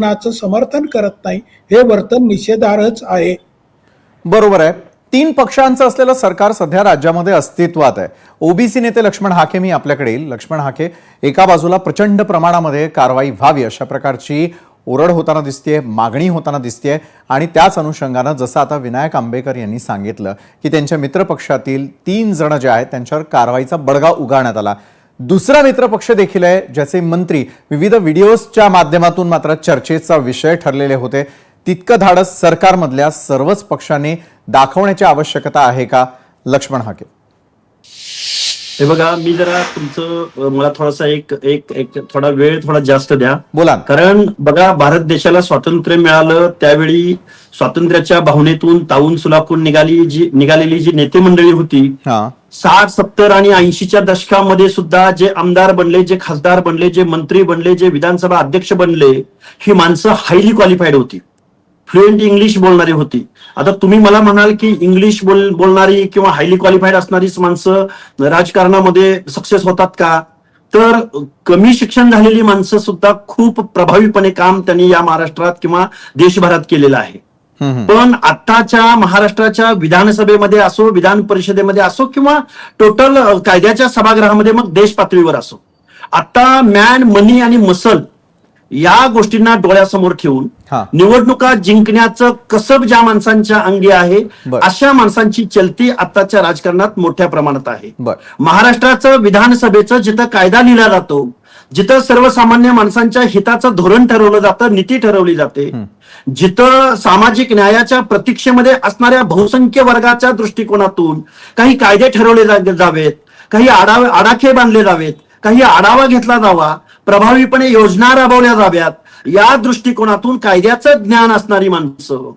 नाचं समर्थन करत नाही हे वर्तन निषेधार्हच आहे. बरोबर आहे. 3 पक्षांचं असलेलं सरकार सध्या राज्यामध्ये अस्तित्वात आहे. ओबीसी नेते लक्ष्मण हाके मी आपल्याकडे येईल. लक्ष्मण हाके, एका बाजूला प्रचंड प्रमाणामध्ये कारवाई व्हावी अशा प्रकारची ओरड होताना दिसतेय, मागणी होताना दिसतेय आणि त्याच अनुषंगानं जसं आता विनायक आंबेकर यांनी सांगितलं की त्यांच्या मित्रपक्षातील 3 जण जे आहेत त्यांच्यावर कारवाईचा बडगा उगारण्यात आला. दुसरा मित्रपक्ष देखील आहे ज्याचे मंत्री विविध व्हिडिओजच्या माध्यमातून मात्र चर्चेचा विषय ठरलेले होते. तितकं धाडस सरकारमधल्या सर्वच पक्षांनी दाखवण्याची आवश्यकता आहे का? लक्ष्मण हाके. हे बघा, मी जरा तुमचं मला थोडासा एक थोडा वेळ थोडा जास्त द्या. बोला. कारण बघा, भारत देशाला स्वातंत्र्य मिळालं त्यावेळी स्वातंत्र्याच्या भावनेतून तावून सुलाखून निघालेली जी नेते मंडळी होती, 60, 70 आणि 80च्या दशकामध्ये सुद्धा जे आमदार बनले, जे खासदार बनले, जे मंत्री बनले, जे विधानसभा अध्यक्ष बनले, ही माणसं हायली क्वालिफाईड होती, फ्लुएंट इंग्लिश बोलणारी होती. आता तुम्ही मला म्हणाल की इंग्लिश बोलणारी किंवा हायली क्वालिफाईड असणारीच माणसं राजकारणामध्ये सक्सेस होतात का? तर कमी शिक्षण झालेली माणसं सुद्धा खूप प्रभावीपणे काम त्यांनी या महाराष्ट्रात किंवा देशभरात केलेलं आहे. पण आताच्या महाराष्ट्राच्या विधानसभेमध्ये असो, विधान परिषदेमध्ये असो किंवा टोटल कायद्याच्या सभागृहामध्ये मग देश पातळीवर असो, आता मॅन, मनी आणि मसल या गोष्टींना डोळ्यासमोर ठेवून निवडणुका जिंकण्याचं कसब ज्या माणसांच्या अंगी आहे अशा माणसांची चलती आताच्या राजकारणात मोठ्या प्रमाणात आहे. महाराष्ट्राचं विधानसभेचं जिथं कायदा लिहिला जातो, जिथं सर्वसामान्य माणसांच्या हिताचं धोरण ठरवलं जातं, नीती ठरवली जाते, जिथं सामाजिक न्यायाच्या प्रतीक्षेमध्ये असणाऱ्या बहुसंख्य वर्गाच्या दृष्टिकोनातून काही कायदे ठरवले जावेत, काही आडाखे बांधले जावेत, काही आढावा घेतला जावा, प्रभावीपणे योजना राबवल्या जाव्यात, या दृष्टिकोनातून कायद्याचं ज्ञान असणारी माणसं,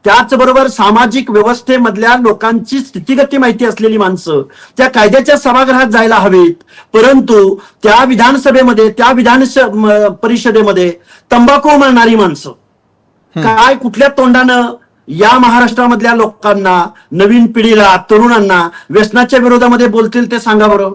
त्याचबरोबर सामाजिक व्यवस्थेमधल्या लोकांची स्थितीगती माहिती असलेली माणसं त्या कायद्याच्या सभागृहात जायला हवीत. परंतु त्या विधानसभेमध्ये, त्या विधान परिषदेमध्ये तंबाखू म्हणणारी माणसं काय कुठल्या तोंडानं या महाराष्ट्रामधल्या लोकांना, नवीन पिढीला, तरुणांना व्यसनाच्या विरोधामध्ये बोलतील ते सांगा बरं.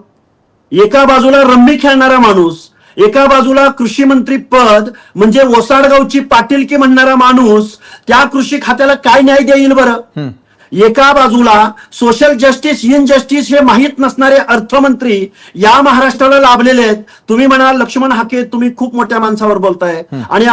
एका बाजूला रम्मी खेळणारा माणूस, एका बाजूला कृषी मंत्री पद म्हणजे ओसाडगावची पाटीलकी म्हणणारा माणूस त्या कृषी खात्याला काय न्याय देईल बरं? एका बाजूला सोशल जस्टिस, इनजस्टिस हे माहीत नसणारे अर्थमंत्री या महाराष्ट्राला लाभलेले आहेत. तुम्ही म्हणाल लक्ष्मण हाके तुम्ही खूप मोठ्या माणसावर बोलताय आणि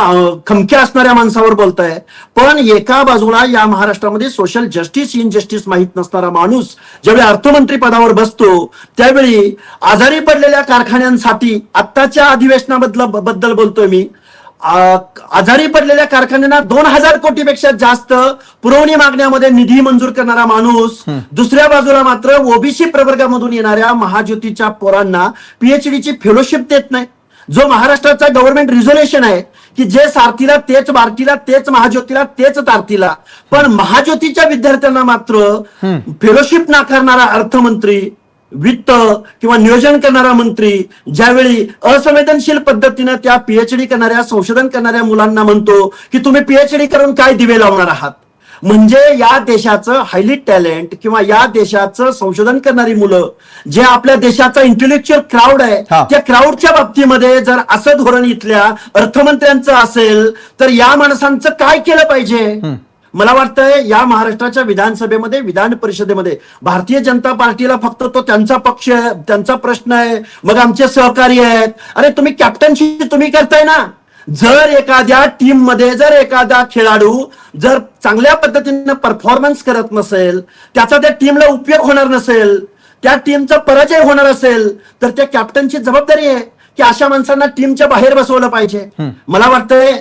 खमक्या असणाऱ्या माणसावर बोलताय, पण एका बाजूला या महाराष्ट्रामध्ये सोशल जस्टिस, इनजस्टिस माहीत नसणारा माणूस ज्यावेळी अर्थमंत्री पदावर बसतो त्यावेळी आजारी पडलेल्या कारखान्यांसाठी, आत्ताच्या अधिवेशनाबद्दल बोलतोय मी, आजारी पडलेल्या कारखान्यांना 2000 कोटीपेक्षा जास्त पुरवणी मागण्यामध्ये निधी मंजूर करणारा माणूस, दुसऱ्या बाजूला मात्र ओबीसी प्रवर्गामधून येणाऱ्या महाज्योतीच्या पोरांना पीएचडीची फेलोशिप देत नाही. जो महाराष्ट्राचा गव्हर्नमेंट रिझोल्युशन आहे की जे सारथीला तेच बारतीला, तेच महाज्योतीला तेच तारतीला, पण महाज्योतीच्या विद्यार्थ्यांना मात्र फेलोशिप नाकारणारा अर्थमंत्री, वित्त किंवा नियोजन करणारा मंत्री ज्यावेळी असंवेदनशील पद्धतीनं त्या पीएचडी करणाऱ्या, संशोधन करणाऱ्या मुलांना म्हणतो की तुम्ही पीएचडी करून काय दिवे लावणार आहात, म्हणजे या देशाचं हायली टॅलेंट किंवा या देशाचं संशोधन करणारी मुलं, जे आपल्या देशाचा इंटेलेक्च्युअल क्राऊड आहे, त्या क्राऊडच्या बाबतीमध्ये जर असं धोरण इथल्या अर्थमंत्र्यांचं असेल तर या माणसांचं काय केलं पाहिजे? मला वाटतंय या महाराष्ट्राच्या विधानसभेमध्ये, विधान परिषदेमध्ये भारतीय जनता पार्टीला फक्त तो त्यांचा पक्ष आहे, त्यांचा प्रश्न आहे, मग आमचे सहकारी आहेत. अरे तुम्ही कॅप्टनशिप तुम्ही करताय ना. जर एखाद्या टीम मध्ये जर एखादा खेळाडू जर चांगल्या पद्धतीने परफॉर्मन्स करत नसेल, त्याचा त्या टीमला उपयोग होणार नसेल, त्या टीमचा पराजय होणार असेल, तर त्या कॅप्टनची जबाबदारी आहे की अशा माणसांना टीमच्या बाहेर बसवलं पाहिजे. मला वाटतंय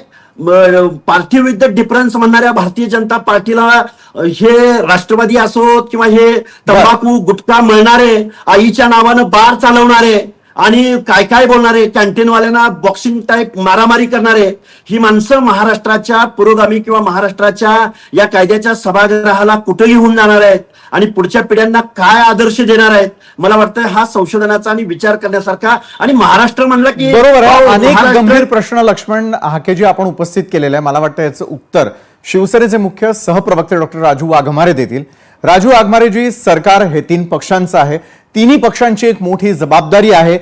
पार्टी विथ द डिफरन्स म्हणणाऱ्या भारतीय जनता पार्टीला हे राष्ट्रवादी असोत किंवा हे तंबाखू गुटखा मळणारे, आईच्या नावानं बार चालवणारे आणि काय काय बोलणारे, कॅन्टीनवाल्यांना बॉक्सिंग टाईप मारामारी करणारे, ही माणसं महाराष्ट्राच्या पुरोगामी किंवा महाराष्ट्राच्या या कायद्याच्या सभागृहाला कुठे घेऊन जाणार आहेत आणि पुढच्या पिढ्यांना काय आदर्श देणार आहेत? मला वाटतं हा संशोधनाचा आणि विचार करण्यासारखा, आणि महाराष्ट्र म्हणलं की बरोबर आहे. अनेक गंभीर प्रश्न लक्ष्मण हाकेजी आपण उपस्थित केलेले आहे. मला वाटतं याचं उत्तर शिवसेनेचे मुख्य सहप्रवक्ते डॉक्टर राजू वाघमारे देतील. राजू वाघमारेजी, सरकार हे 3 पक्षांचं आहे, 3ही पक्षांची एक मोठी जबाबदारी आहे